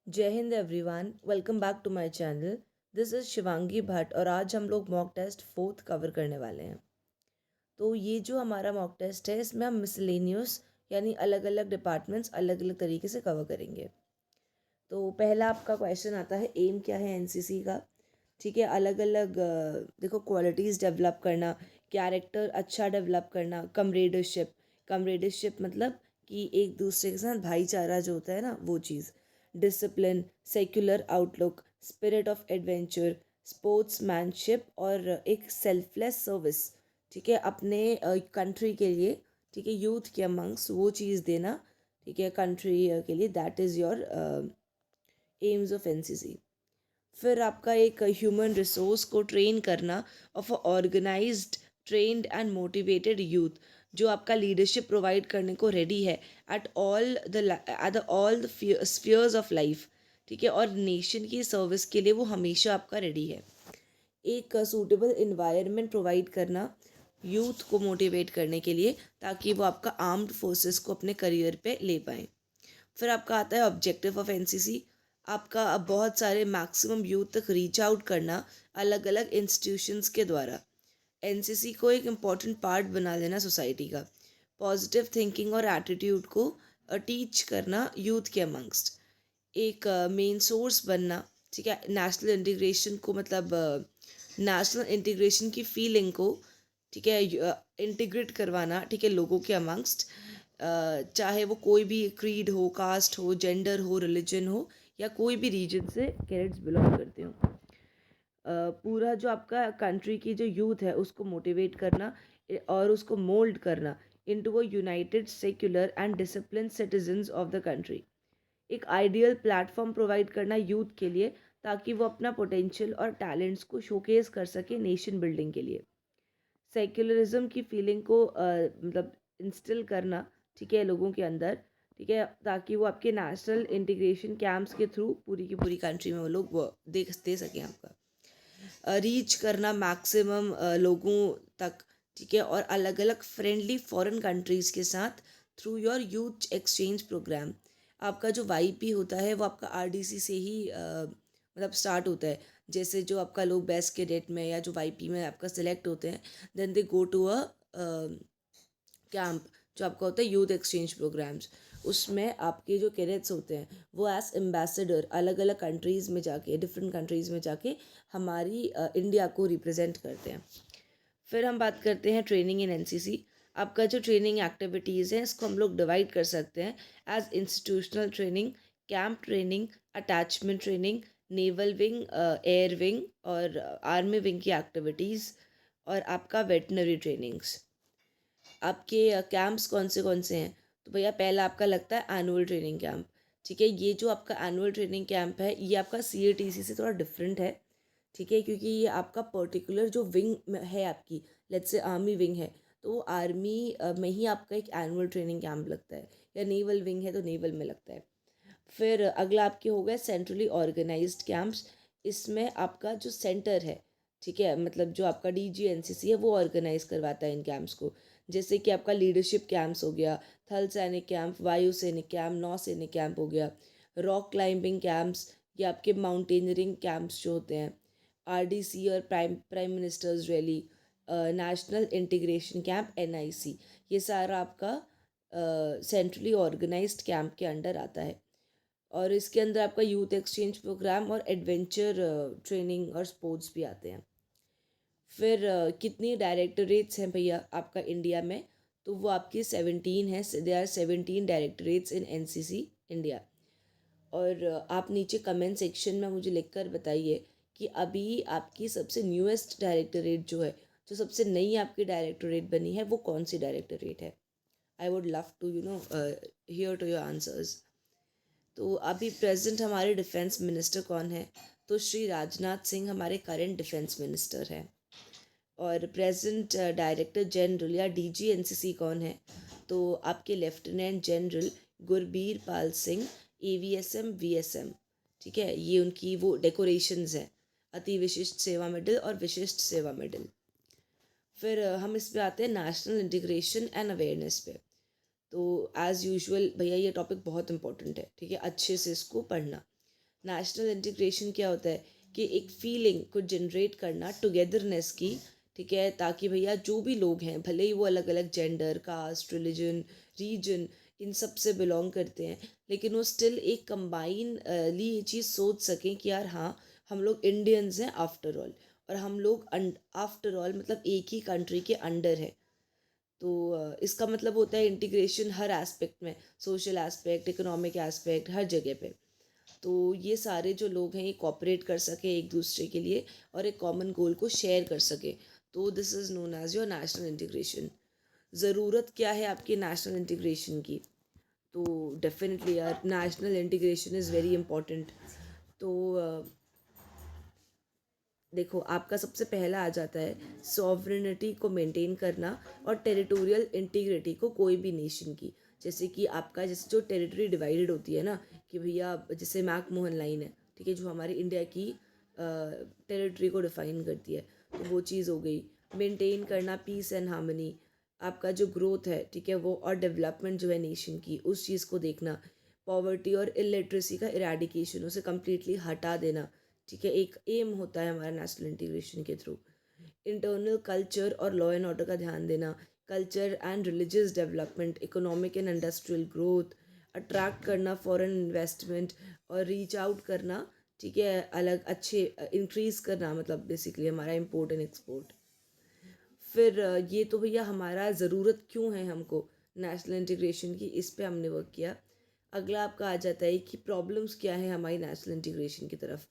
जय हिंद everyone, welcome back to my channel. This is Shivangi Bhatt और आज हम लोग मॉक टेस्ट फोर्थ कवर करने वाले हैं। तो ये जो हमारा मॉक टेस्ट है इसमें हम मिसलेनियस यानी अलग अलग डिपार्टमेंट्स अलग अलग तरीके से कवर करेंगे। तो पहला आपका क्वेश्चन आता है, एम क्या है एनसीसी का। ठीक है, अलग अलग देखो, क्वालिटीज़ डेवलप करना, कैरेक्टर अच्छा डेवलप करना, कमरेडरशिप। कमरेडरशिप मतलब कि एक दूसरे के साथ भाईचारा जो होता है ना, वो चीज़। Discipline, secular outlook, spirit of adventure, sportsmanship और एक सेल्फलेस सर्विस। ठीक है, अपने कंट्री के लिए, ठीक है, यूथ के अमंग्स वो चीज़ देना। ठीक है, कंट्री के लिए, that is your aims of NCC. फिर आपका एक ह्यूमन रिसोर्स को ट्रेन करना of a organised, trained and motivated youth, जो आपका लीडरशिप प्रोवाइड करने को रेडी है at all the spheres of life. ठीक है, और नेशन की सर्विस के लिए वो हमेशा आपका रेडी है। एक सूटेबल इन्वायरमेंट प्रोवाइड करना यूथ को मोटिवेट करने के लिए, ताकि वो आपका आर्म्ड फोर्सेस को अपने करियर पे ले पाएँ। फिर आपका आता है ऑब्जेक्टिव ऑफ एनसीसी। आपका अब बहुत सारे मैक्सिमम यूथ तक रीच आउट करना अलग अलग इंस्टीट्यूशंस के द्वारा। एनसीसी को एक इम्पॉर्टेंट पार्ट बना देना सोसाइटी का। पॉजिटिव थिंकिंग और एटीट्यूड को टीच करना यूथ के अमंगस्ट। एक मेन सोर्स बनना। ठीक है, नेशनल इंटीग्रेशन को, मतलब नेशनल इंटीग्रेशन की फीलिंग को, ठीक है, इंटीग्रेट करवाना, ठीक है, लोगों के अमंगस्ट। चाहे वो कोई भी क्रीड हो, कास्ट हो, जेंडर हो, रिलीजन हो, या कोई भी रीजन से कैडेट्स बिलोंग करते हो। पूरा जो आपका कंट्री की जो यूथ है उसको मोटिवेट करना और उसको मोल्ड करना into a United, secular and discipline citizens of the country. एक आइडियल प्लेटफॉर्म प्रोवाइड करना यूथ के लिए, ताकि वो अपना पोटेंशियल और टैलेंट्स को शोकेस कर सके नेशन बिल्डिंग के लिए। सेक्युलरिज्म की फीलिंग को मतलब इंस्टिल करना, ठीक है, लोगों के अंदर। ठीक है, ताकि वो आपके नेशनल इंटीग्रेशन कैंप्स के थ्रू पूरी की पूरी कंट्री में वो लोग वो दे सकें आपका। रीच करना मैक्सिमम लोगों तक। ठीक है, और अलग अलग फ्रेंडली फॉरेन कंट्रीज़ के साथ through your youth exchange programme. आपका जो वाईपी होता है वो आपका आरडीसी से ही मतलब स्टार्ट होता है। जैसे जो आपका लोग बेस्ट कैडेट में या जो वाईपी में आपका सिलेक्ट होते हैं, then they go to a camp, जो आपका होता है यूथ एक्सचेंज प्रोग्राम्स। उसमें आपके जो कैडेट्स होते हैं वो एज एम्बेसडर अलग अलग कंट्रीज़ में जाके, डिफरेंट कंट्रीज़ में जाके हमारी इंडिया को रिप्रेजेंट करते हैं। फिर हम बात करते हैं ट्रेनिंग इन एनसीसी। आपका जो ट्रेनिंग एक्टिविटीज़ हैं इसको हम लोग डिवाइड कर सकते हैं as institutional training, camp training, attachment training, naval wing, air wing और आर्मी विंग की एक्टिविटीज़, और आपका वेटनरी ट्रेनिंग्स। आपके कैंप्स कौन से हैं? तो भैया पहला आपका लगता है एनुअल ट्रेनिंग कैंप। ठीक है, ये जो आपका एनुअल ट्रेनिंग कैंप है ये आपका सीएटीसी से थोड़ा डिफरेंट है। ठीक है, क्योंकि ये आपका पर्टिकुलर जो विंग है आपकी, लेट्स से आर्मी विंग है, तो वो आर्मी में ही आपका एक एनुअल ट्रेनिंग कैंप लगता है, या नेवल विंग है तो नेवल में लगता है। फिर अगला आपके हो गए सेंट्रली ऑर्गेनाइज्ड कैंप्स। इसमें आपका जो सेंटर है, ठीक है, मतलब जो आपका डीजीएनसीसी है वो ऑर्गेनाइज करवाता है इन कैंप्स को। जैसे कि आपका लीडरशिप कैंप्स हो गया, थल सैनिक कैंप, वायु सैनिक कैंप, नौ सैनिक कैंप हो गया, रॉक क्लाइंबिंग कैंप्स, या आपके माउंटेनियरिंग कैंप्स जो होते हैं, आरडीसी और prime prime ministers rally, national integration camp NIC, ये सारा आपका सेंट्रली ऑर्गेनाइज्ड कैंप के अंडर आता है। और इसके अंदर आपका यूथ एक्सचेंज प्रोग्राम और एडवेंचर ट्रेनिंग और स्पोर्ट्स भी आते हैं। फिर कितनी डायरेक्टरेट्स हैं भैया आपका इंडिया में? तो वो आपकी 17 है। They are 17 directorates in NCC India. और आप नीचे कमेंट सेक्शन में मुझे लिखकर बताइए कि अभी आपकी सबसे न्यूएस्ट डायरेक्टरेट जो है, जो सबसे नई आपकी डायरेक्टरेट बनी है, वो कौन सी डायरेक्टरेट है? I would love to hear to your answers. तो अभी प्रेजेंट हमारे डिफेंस मिनिस्टर कौन है? तो श्री राजनाथ सिंह हमारे करंट डिफेंस मिनिस्टर हैं। और प्रेजेंट डायरेक्टर जनरल या डीजी एनसीसी कौन है? तो आपके lieutenant general Gurbir Pal Singh, AVSM VSM. ठीक है, ये उनकी वो डेकोरेशंस हैं, अति विशिष्ट सेवा मेडल और विशिष्ट सेवा मेडल। फिर हम इस पे आते हैं नेशनल इंटीग्रेशन एंड अवेयरनेस पे। तो एज़ यूजुअल भैया ये टॉपिक बहुत इंपॉर्टेंट है, ठीक है, अच्छे से इसको पढ़ना। नेशनल इंटीग्रेशन क्या होता है कि एक फीलिंग को जनरेट करना टुगेदरनेस की, ठीक है, ताकि भैया जो भी लोग हैं, भले ही वो अलग अलग जेंडर, कास्ट, रिलीजन, रीजन, इन सब से बिलोंग करते हैं, लेकिन वो स्टिल एक कंबाइनली ये चीज़ सोच सकें कि यार हाँ, हम लोग इंडियंस हैं आफ्टर ऑल, और हम लोग आफ्टर ऑल मतलब एक ही कंट्री के अंडर है। तो इसका मतलब होता है इंटीग्रेशन हर एस्पेक्ट में, सोशल एस्पेक्ट, इकोनॉमिक एस्पेक्ट, हर जगह पे। तो ये सारे जो लोग हैं ये कॉपरेट कर सके एक दूसरे के लिए और एक कॉमन गोल को शेयर कर सके, तो this is known as your national integration. ज़रूरत क्या है आपकी नेशनल इंटीग्रेशन की? तो डेफिनेटली यार national integration is very important. तो देखो, आपका सबसे पहला आ जाता है सॉवरेनिटी को मेंटेन करना और टेरिटोरियल इंटीग्रिटी को कोई भी नेशन की। जैसे कि आपका जैसे जो टेरिटरी डिवाइडेड होती है ना, कि भैया जैसे मैकमोहन लाइन है, ठीक है, जो हमारी इंडिया की टेरिटरी को डिफाइन करती है, तो वो चीज़ हो गई। मेंटेन करना पीस एंड हार्मनी, आपका जो ग्रोथ है, ठीक है, वो और डेवलपमेंट जो है नेशन की, उस चीज़ को देखना। पॉवर्टी और इलिटरेसी का इरेडिकेशन, उसे कम्प्लीटली हटा देना, ठीक है, एक एम होता है हमारा नेशनल इंटीग्रेशन के थ्रू। इंटरनल कल्चर और लॉ एंड ऑर्डर का ध्यान देना, culture and religious development, economic and industrial growth, attract करना फॉरेन इन्वेस्टमेंट और रीच आउट करना, ठीक है, अलग अच्छे इंक्रीज़ करना, मतलब बेसिकली हमारा इम्पोर्ट एंड एक्सपोर्ट। फिर ये तो भैया हमारा ज़रूरत क्यों है हमको नेशनल इंटीग्रेशन की, इस पे हमने वर्क किया। अगला आपका आ जाता है कि प्रॉब्लम्स क्या है हमारी नेशनल इंटीग्रेशन की तरफ।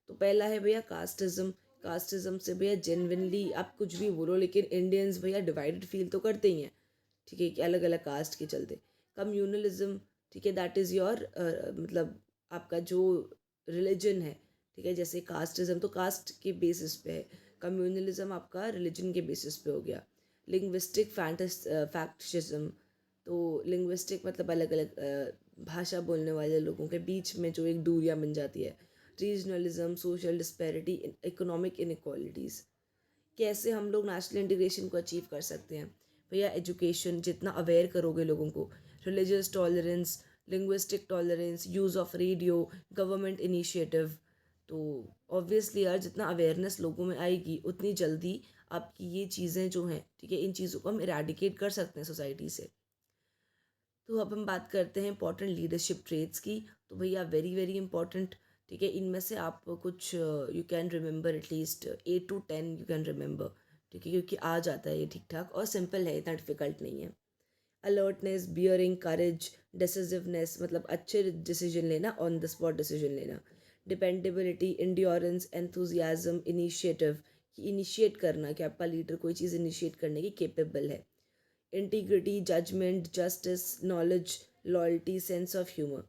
तो पहला है भैया कास्टिज़म। कास्टिज़म से भैया जेनविनली आप कुछ भी बोलो, लेकिन इंडियंस भैया डिवाइडेड फील तो करते ही हैं, ठीक है, कि अलग अलग कास्ट के चलते। कम्युनलिज्म, ठीक है, दैट इज़ योर मतलब आपका जो रिलीजन है, ठीक है, जैसे कास्टिज्म तो कास्ट के बेसिस पे है, कम्युनलिज्म आपका रिलीजन के बेसिस पे हो गया। लिंग्विस्टिक फैक्टिशिज्म, तो लिंग्विस्टिक मतलब अलग अलग भाषा बोलने वाले लोगों के बीच में जो एक दूरियां बन जाती है। Regionalism, social disparity, economic inequalities. कैसे हम लोग नेशनल इंटीग्रेशन को अचीव कर सकते हैं? भैया एजुकेशन, जितना अवेयर करोगे लोगों को, religious tolerance, linguistic tolerance, use of radio, government initiative. तो ऑब्वियसली यार जितना अवेयरनेस लोगों में आएगी उतनी जल्दी आपकी ये चीज़ें जो हैं, ठीक है, इन चीज़ों को हम इरेडिकेट कर सकते हैं सोसाइटी से। तो अब हम बात करते हैं इंपॉर्टेंट लीडरशिप ट्रेट्स की। तो भैया वेरी वेरी इंपॉर्टेंट, ठीक है, इनमें से आप कुछ you can remember at least 8 to 10 you can remember, ठीक है, क्योंकि आ जाता है ये ठीक ठाक और सिंपल है, इतना डिफिकल्ट नहीं है। अलर्टनेस, बियरिंग करेज, डिसिसिवनेस, मतलब अच्छे डिसीजन लेना, ऑन द स्पॉट डिसीजन लेना। डिपेंडेबिलिटी, इंड्योरेंस, एंथुजियाज्म, इनिशिएटिव, कि इनिशिएट करना, कि आपका लीडर कोई चीज़ इनिशिएट करने की केपेबल है। Integrity, judgement, justice, knowledge, loyalty, sense of humour.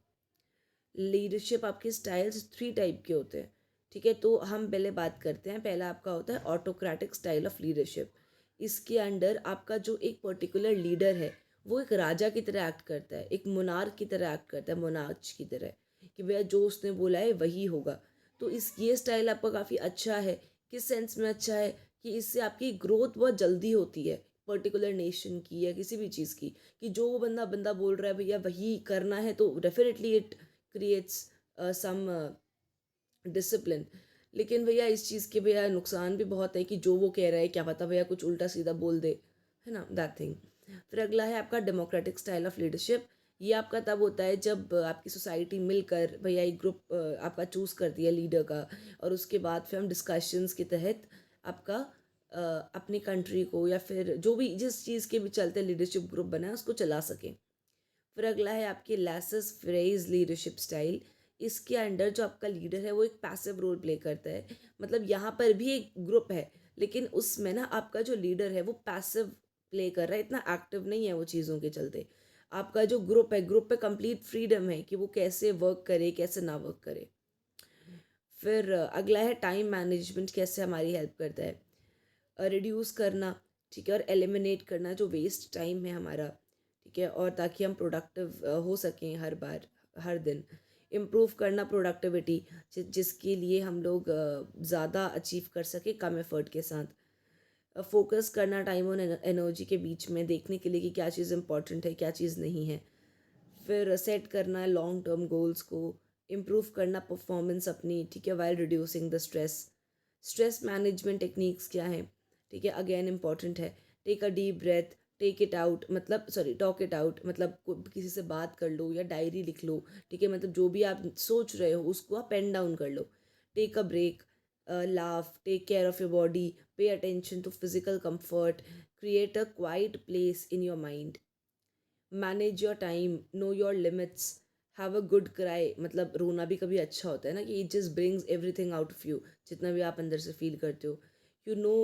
Leadership आपके स्टाइल्स 3 टाइप के होते हैं, ठीक है, तो हम पहले बात करते हैं। पहला आपका होता है ऑटोक्रेटिक स्टाइल ऑफ लीडरशिप। इसके अंडर आपका जो एक पर्टिकुलर लीडर है वो एक राजा की तरह एक्ट करता है, एक मोनार्क की तरह एक्ट करता है, मोनार्च की तरह, कि भैया जो उसने बोला है वही होगा। तो इस ये स्टाइल आपका काफ़ी अच्छा है। किस सेंस में अच्छा है? कि इससे आपकी ग्रोथ बहुत जल्दी होती है, पर्टिकुलर नेशन की या किसी भी चीज़ की, कि जो वो बंदा बंदा बोल रहा है भैया वही करना है, तो definitely it creates some discipline. लेकिन भैया इस चीज़ के भैया नुकसान भी बहुत है, कि जो वो कह रहा है क्या पता भैया कुछ उल्टा सीधा बोल दे, है ना, दैट थिंग। फिर अगला है आपका डेमोक्रेटिक स्टाइल ऑफ लीडरशिप। ये आपका तब होता है जब आपकी सोसाइटी मिलकर भैया एक ग्रुप आपका चूज़ करती है लीडर का, और उसके बाद फिर हम डिस्कशंस के तहत आपका अपनी कंट्री को या फिर जो भी जिस चीज़ के भी चलते लीडरशिप ग्रुप बना है उसको चला सकें। फिर अगला है आपकी लेसस फ्रेज लीडरशिप स्टाइल। इसके अंडर जो आपका लीडर है वो एक पैसिव रोल प्ले करता है, मतलब यहाँ पर भी एक ग्रुप है, लेकिन उसमें ना आपका जो लीडर है वो पैसिव प्ले कर रहा है, इतना एक्टिव नहीं है वो चीज़ों के चलते। आपका जो ग्रुप है, ग्रुप पे कंप्लीट फ्रीडम है कि वो कैसे वर्क करे कैसे ना वर्क करे। फिर अगला है टाइम मैनेजमेंट, कैसे हमारी हेल्प करता है रिड्यूस करना, ठीक है, और एलिमिनेट करना जो वेस्ट टाइम है हमारा, ठीक है, और ताकि हम प्रोडक्टिव हो सकें हर बार, हर दिन। इम्प्रूव करना प्रोडक्टिविटी, जिसके लिए हम लोग ज़्यादा अचीव कर सके कम एफर्ट के साथ। फोकस करना टाइम और एनर्जी के बीच में, देखने के लिए कि क्या चीज़ इंपॉर्टेंट है क्या चीज़ नहीं है। फिर सेट करना है लॉन्ग टर्म गोल्स को, इम्प्रूव करना परफॉर्मेंस अपनी, ठीक है, while reducing the stress. Stress management techniques क्या हैं, ठीक है, अगेन इंपॉर्टेंट है। Take a deep breath, take it out, मतलब सॉरी टॉक इट आउट, मतलब किसी से बात कर लो या डायरी लिख लो, ठीक है, मतलब जो भी आप सोच रहे हो उसको आप पेन डाउन कर लो। Take a break, laugh, take care of your body, pay attention to physical comfort, create a quiet place in your mind, manage your time, know your limits, have a good cry, मतलब रोना भी कभी अच्छा होता है ना, कि it just brings everything out of you, जितना भी आप अंदर से फील करते हो, you know,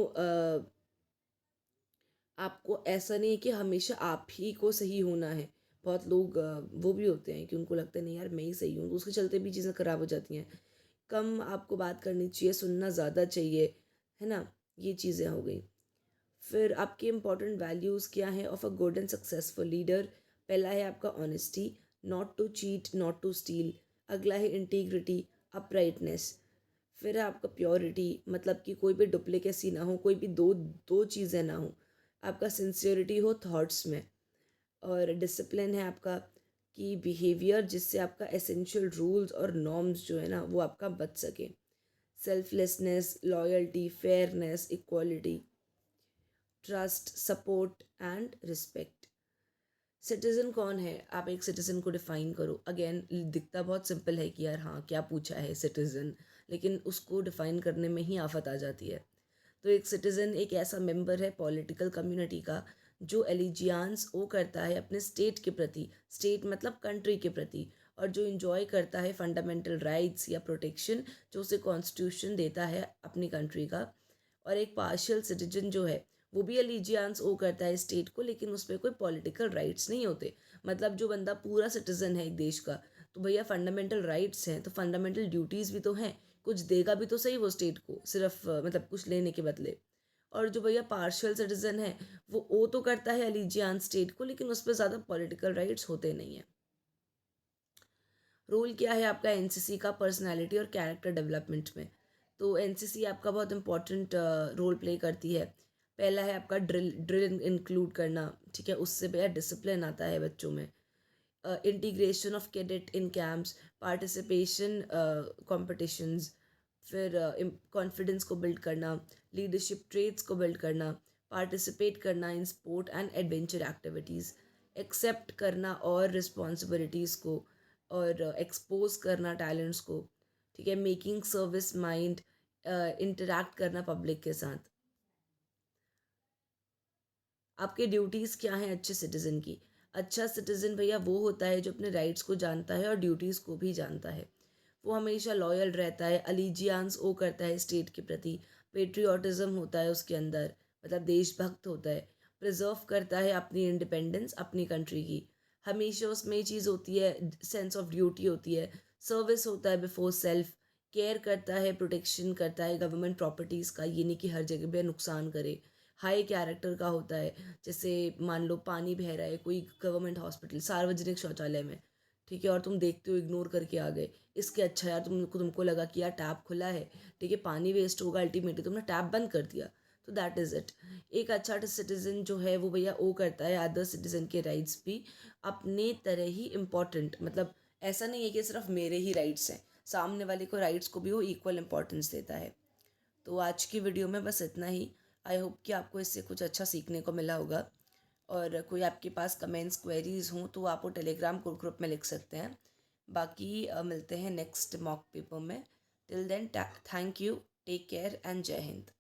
आपको ऐसा नहीं है कि हमेशा आप ही को सही होना है। बहुत लोग वो भी होते हैं कि उनको लगता है नहीं यार मैं ही सही हूँ, तो उसके चलते भी चीज़ें ख़राब हो जाती हैं। कम आपको बात करनी चाहिए, सुनना ज़्यादा चाहिए, है ना, ये चीज़ें हो गई। फिर आपके इम्पॉर्टेंट वैल्यूज़ क्या हैं of a good and successful leader. पहला है आपका honesty, not to cheat, not to steal. अगला है इंटीग्रिटी, अपराइटनेस। फिर है आपका प्योरिटी, मतलब कि कोई भी डुप्लीकेसी ना हो, कोई भी दो दो चीज़ें ना हो। आपका सिंसियरिटी हो थॉट्स में। और डिसिप्लिन है आपका कि बिहेवियर जिससे आपका एसेंशियल रूल्स और नॉर्म्स जो है ना वो आपका बच सके। Selflessness, loyalty, fairness, equality, trust, support and respect. Citizen कौन है, आप एक सिटीज़न को डिफ़ाइन करो। अगेन दिखता बहुत सिंपल है कि यार हाँ क्या पूछा है सिटीज़न, लेकिन उसको डिफ़ाइन करने में ही आफत आ जाती है। तो एक सिटीज़न एक ऐसा मेंबर है पॉलिटिकल कम्युनिटी का जो एलिजियंस वो करता है अपने स्टेट के प्रति, स्टेट मतलब कंट्री के प्रति, और जो इन्जॉय करता है फंडामेंटल राइट्स या प्रोटेक्शन जो उसे कॉन्स्टिट्यूशन देता है अपनी कंट्री का। और एक पार्शियल सिटीजन जो है वो भी अलीजियंस वो करता है स्टेट को, लेकिन उस पर कोई पॉलिटिकल राइट्स नहीं होते। मतलब जो बंदा पूरा सिटीजन है एक देश का, तो भैया फंडामेंटल राइट्स हैं तो फंडामेंटल ड्यूटीज़ भी तो हैं, कुछ देगा भी तो सही वो स्टेट को, सिर्फ मतलब कुछ लेने के बदले। और जो भैया पार्शियल सिटीजन है वो तो करता है अलीजियंस स्टेट को, लेकिन उस पर ज़्यादा पॉलिटिकल राइट्स होते नहीं हैं। रोल क्या है आपका एनसीसी का पर्सनालिटी और कैरेक्टर डेवलपमेंट में। तो एनसीसी आपका बहुत इंपॉर्टेंट रोल प्ले करती है। पहला है आपका ड्रिल इंक्लूड करना, ठीक है, उससे भैया डिसिप्लिन आता है बच्चों में। Integration of cadet in camps, participation competitions, फिर कॉन्फिडेंस को बिल्ड करना, लीडरशिप ट्रेट्स को बिल्ड करना, पार्टिसिपेट करना in sport and adventure activities, accept करना और रिस्पॉन्सिबिलिटीज़ को, और एक्सपोज करना टैलेंट्स को, ठीक है, मेकिंग सर्विस माइंड, इंटरैक्ट करना पब्लिक के साथ। आपके ड्यूटीज़ क्या हैं अच्छे सिटीज़न की। अच्छा सिटीज़न भैया वो होता है जो अपने राइट्स को जानता है और ड्यूटीज़ को भी जानता है। वो हमेशा लॉयल रहता है, अलीजियंस वो करता है स्टेट के प्रति, पेट्रियाटिज़म होता है उसके अंदर, मतलब देशभक्त होता है, प्रिजर्व करता है अपनी इंडिपेंडेंस अपनी कंट्री की। हमेशा उसमें ये चीज़ होती है, सेंस ऑफ ड्यूटी होती है, सर्विस होता है बिफोर सेल्फ, केयर करता है, प्रोटेक्शन करता है गवर्नमेंट प्रॉपर्टीज़ का, ये नहीं कि हर जगह पे नुकसान करे। हाई कैरेक्टर का होता है, जैसे मान लो पानी बह रहा है कोई गवर्नमेंट हॉस्पिटल सार्वजनिक शौचालय में, ठीक है, और तुम देखते हो इग्नोर करके आ गए, इसके अच्छा यार तुमको लगा कि यार टैप खुला है, ठीक है, पानी वेस्ट होगा, अल्टीमेटली तुमने टैप बंद कर दिया। तो दैट इज़ इट। एक अच्छा सिटीज़न जो है वो भैया वो करता है अदर सिटीज़न के राइट्स भी अपने तरह ही इम्पॉर्टेंट, मतलब ऐसा नहीं है कि सिर्फ मेरे ही राइट्स हैं, सामने वाले को राइट्स को भी वो इक्वल इम्पॉर्टेंस देता है। तो आज की वीडियो में बस इतना ही। आई होप कि आपको इससे कुछ अच्छा सीखने को मिला होगा। और कोई आपके पास कमेंट्स क्वेरीज हों तो आप वो टेलीग्राम ग्रुप में लिख सकते हैं। बाकी मिलते हैं नेक्स्ट मॉक पेपर में। Till then thank you, take care and जय हिंद।